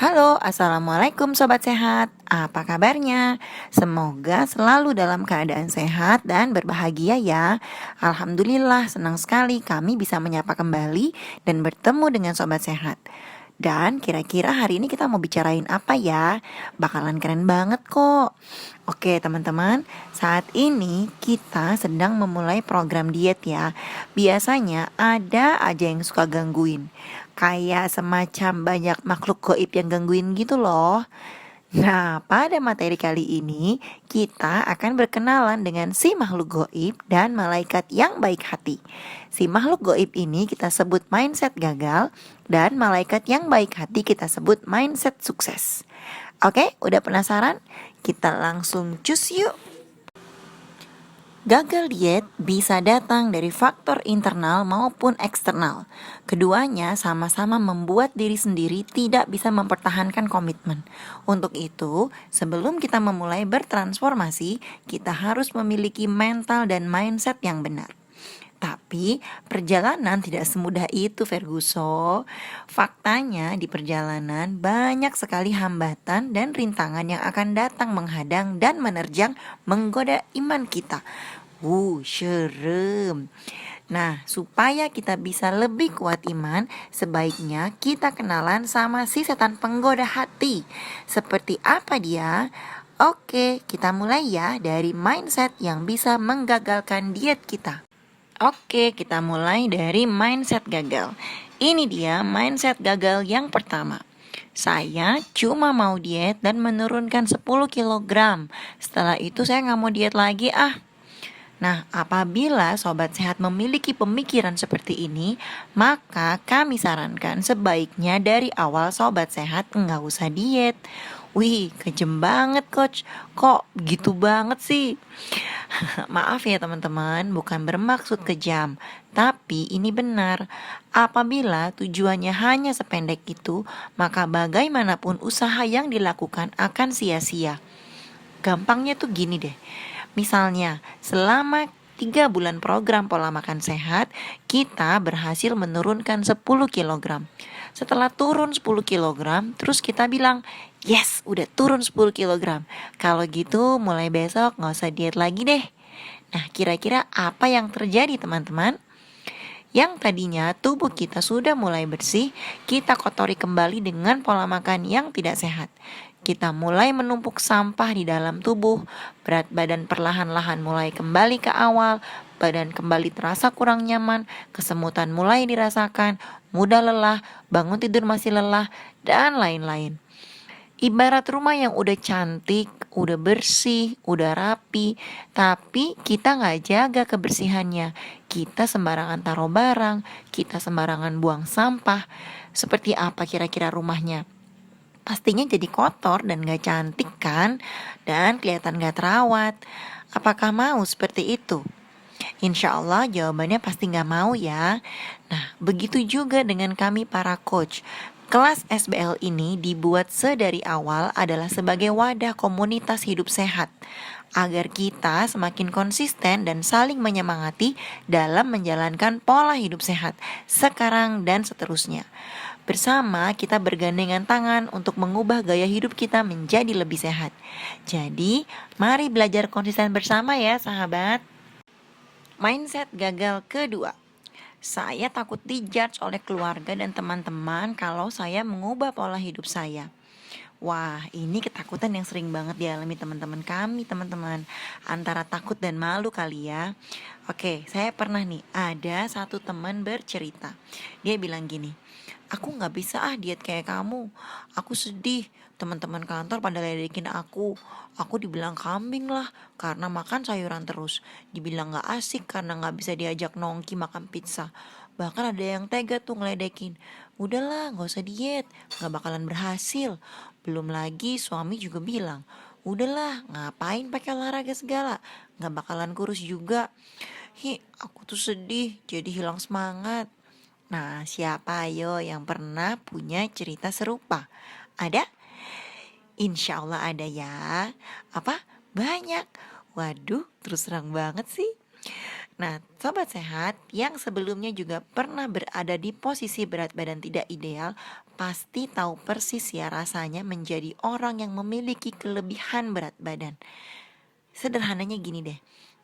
Halo, Assalamualaikum Sobat Sehat. Apa kabarnya? Semoga selalu dalam keadaan sehat dan berbahagia ya. Alhamdulillah, senang sekali kami bisa menyapa kembali dan bertemu dengan Sobat Sehat. Dan kira-kira hari ini kita mau bicarain apa ya? Bakalan keren banget kok. Oke teman-teman, saat ini kita sedang memulai program diet ya. Biasanya ada aja yang suka gangguin. Kayak semacam banyak makhluk gaib yang gangguin gitu loh. Nah, pada materi kali ini kita akan berkenalan dengan si makhluk gaib dan malaikat yang baik hati. Si makhluk gaib ini kita sebut mindset gagal dan malaikat yang baik hati kita sebut mindset sukses. Oke, udah penasaran? Kita langsung cus yuk. Gagal diet bisa datang dari faktor internal maupun eksternal. Keduanya sama-sama membuat diri sendiri tidak bisa mempertahankan komitmen. Untuk itu, sebelum kita memulai bertransformasi, kita harus memiliki mental dan mindset yang benar. Tapi perjalanan tidak semudah itu, Ferguson. Faktanya di perjalanan banyak sekali hambatan dan rintangan yang akan datang menghadang dan menerjang menggoda iman kita. Serem. Nah, supaya kita bisa lebih kuat iman, sebaiknya kita kenalan sama si setan penggoda hati. Seperti apa dia? Oke, kita mulai ya dari mindset yang bisa menggagalkan diet kita. Oke, kita mulai dari mindset gagal. Ini dia mindset gagal yang pertama. Saya cuma mau diet dan menurunkan 10 kilogram. Setelah itu saya nggak mau diet lagi ah. Nah, apabila sobat sehat memiliki pemikiran seperti ini, maka kami sarankan sebaiknya dari awal sobat sehat nggak usah diet. Wih, kejem banget coach. Kok gitu banget sih? Maaf ya teman-teman, bukan bermaksud kejam, tapi ini benar. Apabila tujuannya hanya sependek itu, maka bagaimanapun usaha yang dilakukan akan sia-sia. Gampangnya tuh gini deh. Misalnya, selama 3 bulan program pola makan sehat, kita berhasil menurunkan 10 kilogram. Setelah turun 10 kilogram, terus kita bilang, yes, udah turun 10 kilogram. Kalau gitu, mulai besok gak usah diet lagi deh. Nah, kira-kira apa yang terjadi teman-teman? Yang tadinya tubuh kita sudah mulai bersih, kita kotori kembali dengan pola makan yang tidak sehat. Kita mulai menumpuk sampah di dalam tubuh, berat badan perlahan-lahan mulai kembali ke awal, badan kembali terasa kurang nyaman, kesemutan mulai dirasakan, mudah lelah, bangun tidur masih lelah, dan lain-lain. Ibarat rumah yang udah cantik, udah bersih, udah rapi, tapi kita nggak jaga kebersihannya. Kita sembarangan taruh barang, kita sembarangan buang sampah. Seperti apa kira-kira rumahnya? Pastinya jadi kotor dan gak cantik kan? Dan kelihatan gak terawat. Apakah mau seperti itu? Insya Allah jawabannya pasti gak mau ya. Nah, begitu juga dengan kami para coach. Kelas SBL ini dibuat sedari awal adalah sebagai wadah komunitas hidup sehat, agar kita semakin konsisten dan saling menyemangati dalam menjalankan pola hidup sehat sekarang dan seterusnya. Bersama kita bergandengan tangan untuk mengubah gaya hidup kita menjadi lebih sehat. Jadi, mari belajar konsisten bersama ya sahabat. Mindset gagal kedua. Saya takut dijudge oleh keluarga dan teman-teman kalau saya mengubah pola hidup saya. Wah, ini ketakutan yang sering banget dialami teman-teman kami, teman-teman. Antara takut dan malu kali ya. Oke, saya pernah nih, ada satu teman bercerita. Dia bilang gini, aku gak bisa diet kayak kamu. Aku sedih, teman-teman kantor pada ledekin aku. Aku dibilang kambing lah, karena makan sayuran terus. Dibilang gak asik karena gak bisa diajak nongki makan pizza. Bahkan ada yang tega tuh ngeledekin. Udahlah, gak usah diet, gak bakalan berhasil. Belum lagi suami juga bilang, udahlah ngapain pakai olahraga segala, gak bakalan kurus juga. Aku tuh sedih, jadi hilang semangat. Nah, siapa ayo yang pernah punya cerita serupa? Ada? Insya Allah ada ya. Apa? Banyak. Waduh, terus terang banget sih. Nah, sobat sehat yang sebelumnya juga pernah berada di posisi berat badan tidak ideal, pasti tahu persis ya rasanya menjadi orang yang memiliki kelebihan berat badan. Sederhananya gini deh,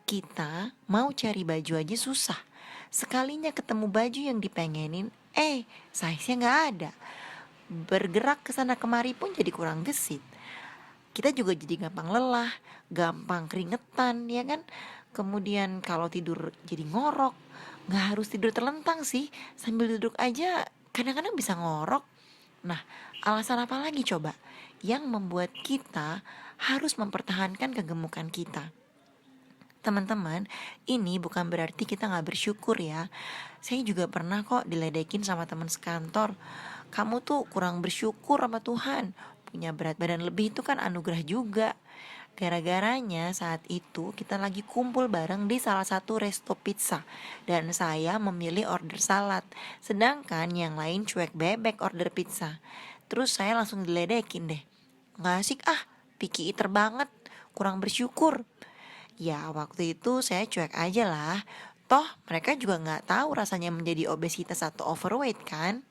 kita mau cari baju aja susah. Sekalinya ketemu baju yang dipengenin, size-nya nggak ada. Bergerak ke sana kemari pun jadi kurang gesit. Kita juga jadi gampang lelah, gampang keringetan, ya kan? Kemudian kalau tidur jadi ngorok, nggak harus tidur terlentang sih, sambil duduk aja kadang-kadang bisa ngorok. Nah, alasan apa lagi coba yang membuat kita harus mempertahankan kegemukan kita? Teman-teman, ini bukan berarti kita nggak bersyukur ya. Saya juga pernah kok diledekin sama teman sekantor. Kamu tuh kurang bersyukur sama Tuhan. Punya berat badan lebih itu kan anugerah juga. Gara-garanya saat itu kita lagi kumpul bareng di salah satu resto pizza. Dan saya memilih order salad. Sedangkan yang lain cuek bebek order pizza. Terus saya langsung diledekin deh. Nggak asik picky eater banget. Kurang bersyukur. Ya waktu itu saya cuek aja lah. Toh mereka juga nggak tahu rasanya menjadi obesitas atau overweight kan.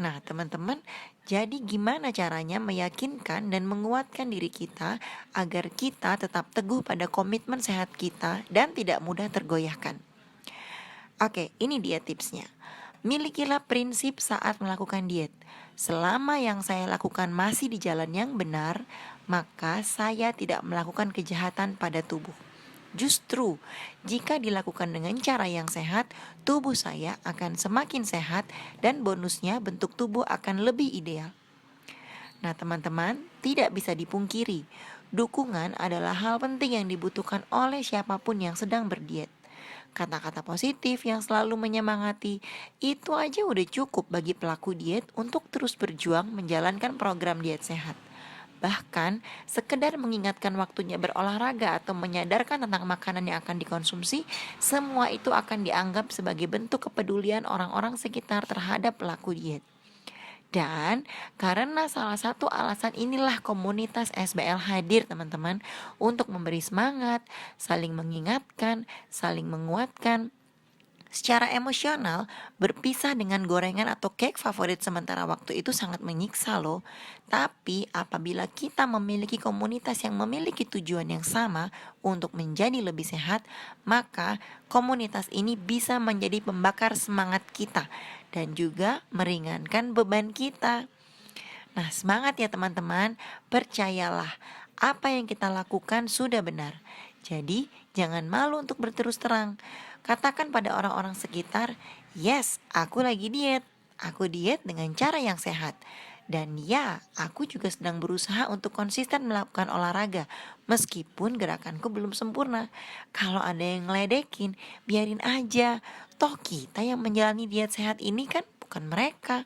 Nah teman-teman, jadi gimana caranya meyakinkan dan menguatkan diri kita agar kita tetap teguh pada komitmen sehat kita dan tidak mudah tergoyahkan? Oke, ini dia tipsnya. Milikilah prinsip saat melakukan diet. Selama yang saya lakukan masih di jalan yang benar, maka saya tidak melakukan kejahatan pada tubuh. Justru, jika dilakukan dengan cara yang sehat, tubuh saya akan semakin sehat dan bonusnya bentuk tubuh akan lebih ideal. Nah teman-teman, tidak bisa dipungkiri, dukungan adalah hal penting yang dibutuhkan oleh siapapun yang sedang berdiet. Kata-kata positif yang selalu menyemangati, itu aja udah cukup bagi pelaku diet untuk terus berjuang menjalankan program diet sehat. Bahkan, sekedar mengingatkan waktunya berolahraga atau menyadarkan tentang makanan yang akan dikonsumsi, semua itu akan dianggap sebagai bentuk kepedulian orang-orang sekitar terhadap pelaku diet. Dan karena salah satu alasan inilah komunitas SBL hadir teman-teman untuk memberi semangat, saling mengingatkan, saling menguatkan. Secara emosional, berpisah dengan gorengan atau cake favorit sementara waktu itu sangat menyiksa loh. Tapi apabila kita memiliki komunitas yang memiliki tujuan yang sama untuk menjadi lebih sehat, maka komunitas ini bisa menjadi pembakar semangat kita dan juga meringankan beban kita. Nah, semangat ya teman-teman, percayalah apa yang kita lakukan sudah benar. Jadi, jangan malu untuk berterus terang. Katakan pada orang-orang sekitar, yes, aku lagi diet. Aku diet dengan cara yang sehat. Dan ya, aku juga sedang berusaha untuk konsisten melakukan olahraga, meskipun gerakanku belum sempurna. Kalau ada yang ngeledekin, biarin aja. Toh kita yang menjalani diet sehat ini kan bukan mereka.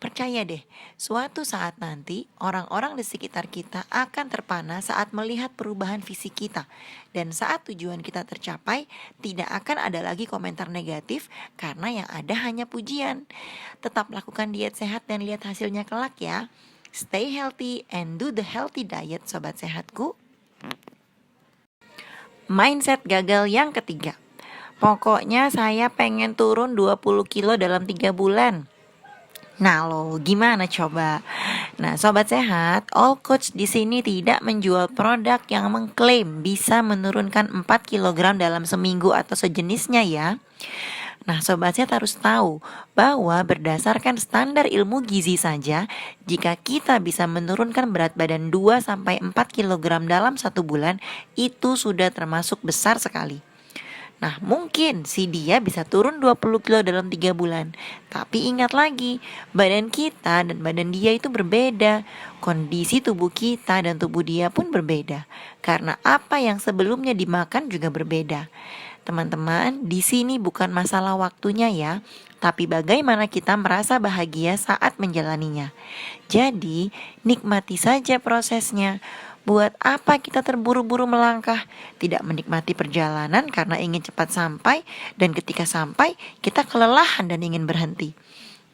Percaya deh, suatu saat nanti orang-orang di sekitar kita akan terpana saat melihat perubahan fisik kita. Dan saat tujuan kita tercapai, tidak akan ada lagi komentar negatif karena yang ada hanya pujian. Tetap lakukan diet sehat dan lihat hasilnya kelak ya. Stay healthy and do the healthy diet sobat sehatku. Mindset gagal yang ketiga. Pokoknya saya pengen turun 20 kilo dalam 3 bulan. Nah lo gimana coba? Nah sobat sehat, All Coach di sini tidak menjual produk yang mengklaim bisa menurunkan 4 kg dalam seminggu atau sejenisnya ya. Nah sobat sehat harus tahu bahwa berdasarkan standar ilmu gizi saja, jika kita bisa menurunkan berat badan 2-4 kg dalam 1 bulan, itu sudah termasuk besar sekali. Nah mungkin si dia bisa turun 20 kilo dalam 3 bulan. Tapi ingat lagi, badan kita dan badan dia itu berbeda. Kondisi tubuh kita dan tubuh dia pun berbeda. Karena apa yang sebelumnya dimakan juga berbeda. Teman-teman, di sini bukan masalah waktunya ya, tapi bagaimana kita merasa bahagia saat menjalaninya. Jadi, nikmati saja prosesnya. Buat apa kita terburu-buru melangkah, tidak menikmati perjalanan karena ingin cepat sampai, dan ketika sampai kita kelelahan dan ingin berhenti.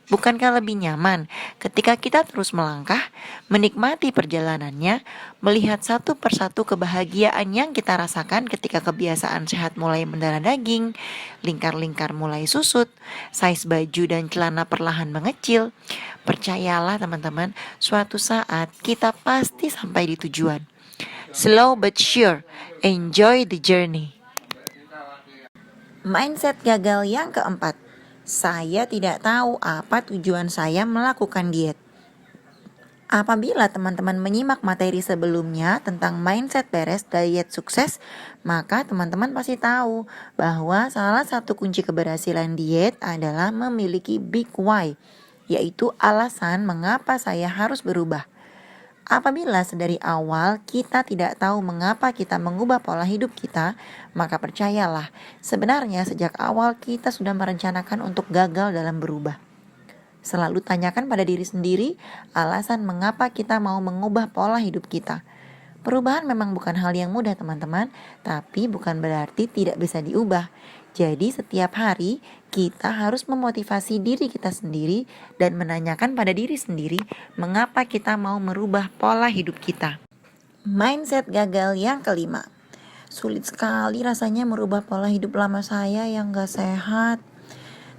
Bukankah lebih nyaman ketika kita terus melangkah, menikmati perjalanannya, melihat satu persatu kebahagiaan yang kita rasakan ketika kebiasaan sehat mulai mendarah daging, lingkar-lingkar mulai susut, size baju dan celana perlahan mengecil. Percayalah teman-teman, suatu saat kita pasti sampai di tujuan. Slow but sure, enjoy the journey. Mindset gagal yang keempat. Saya tidak tahu apa tujuan saya melakukan diet. Apabila teman-teman menyimak materi sebelumnya tentang mindset beres diet sukses, maka teman-teman pasti tahu bahwa salah satu kunci keberhasilan diet adalah memiliki big why, yaitu alasan mengapa saya harus berubah. Apabila sedari awal kita tidak tahu mengapa kita mengubah pola hidup kita, maka percayalah, sebenarnya sejak awal kita sudah merencanakan untuk gagal dalam berubah. Selalu tanyakan pada diri sendiri alasan mengapa kita mau mengubah pola hidup kita. Perubahan memang bukan hal yang mudah teman-teman, tapi bukan berarti tidak bisa diubah. Jadi setiap hari kita harus memotivasi diri kita sendiri dan menanyakan pada diri sendiri mengapa kita mau merubah pola hidup kita. Mindset gagal yang kelima. Sulit sekali rasanya merubah pola hidup lama saya yang gak sehat.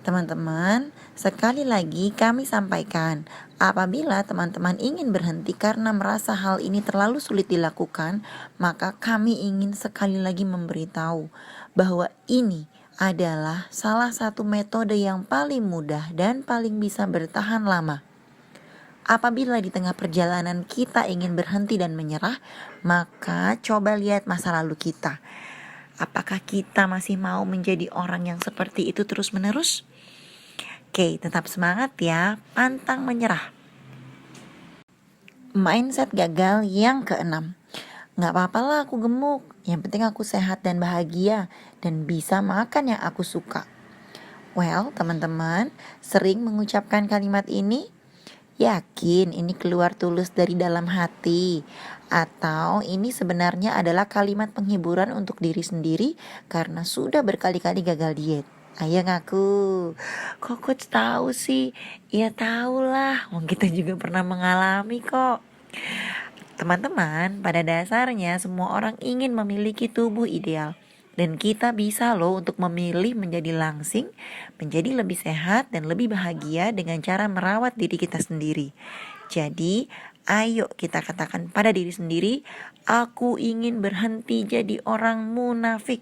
Teman-teman, sekali lagi kami sampaikan, apabila teman-teman ingin berhenti karena merasa hal ini terlalu sulit dilakukan, maka kami ingin sekali lagi memberitahu bahwa ini adalah salah satu metode yang paling mudah dan paling bisa bertahan lama. Apabila di tengah perjalanan kita ingin berhenti dan menyerah, maka coba lihat masa lalu kita. Apakah kita masih mau menjadi orang yang seperti itu terus-menerus? Oke, tetap semangat ya, pantang menyerah. Mindset gagal yang keenam. Gak apa-apa lah aku gemuk, yang penting aku sehat dan bahagia dan bisa makan yang aku suka. Well, teman-teman sering mengucapkan kalimat ini? Yakin ini keluar tulus dari dalam hati? Atau ini sebenarnya adalah kalimat penghiburan untuk diri sendiri karena sudah berkali-kali gagal diet? Ayo ngaku. Kok coach tahu sih? Ya tahulah, wong kita juga pernah mengalami kok. Teman-teman, pada dasarnya semua orang ingin memiliki tubuh ideal. Dan kita bisa loh untuk memilih menjadi langsing, menjadi lebih sehat dan lebih bahagia dengan cara merawat diri kita sendiri. Jadi, ayo kita katakan pada diri sendiri, aku ingin berhenti jadi orang munafik.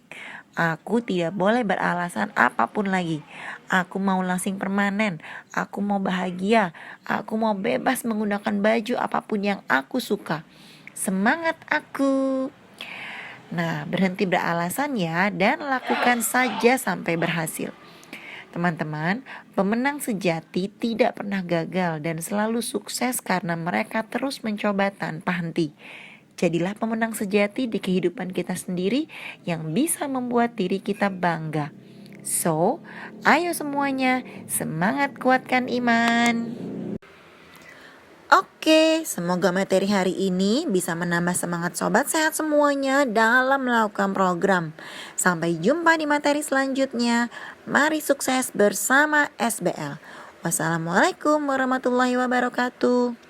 Aku tidak boleh beralasan apapun lagi. Aku mau langsing permanen. Aku mau bahagia. Aku mau bebas menggunakan baju apapun yang aku suka. Semangat aku. Nah, berhenti beralasan ya dan lakukan saja sampai berhasil. Teman-teman, pemenang sejati tidak pernah gagal dan selalu sukses karena mereka terus mencoba tanpa henti. Jadilah pemenang sejati di kehidupan kita sendiri yang bisa membuat diri kita bangga. So, ayo semuanya, semangat kuatkan iman. Oke, semoga materi hari ini bisa menambah semangat sobat sehat semuanya dalam melakukan program. Sampai jumpa di materi selanjutnya. Mari sukses bersama SBL. Wassalamualaikum warahmatullahi wabarakatuh.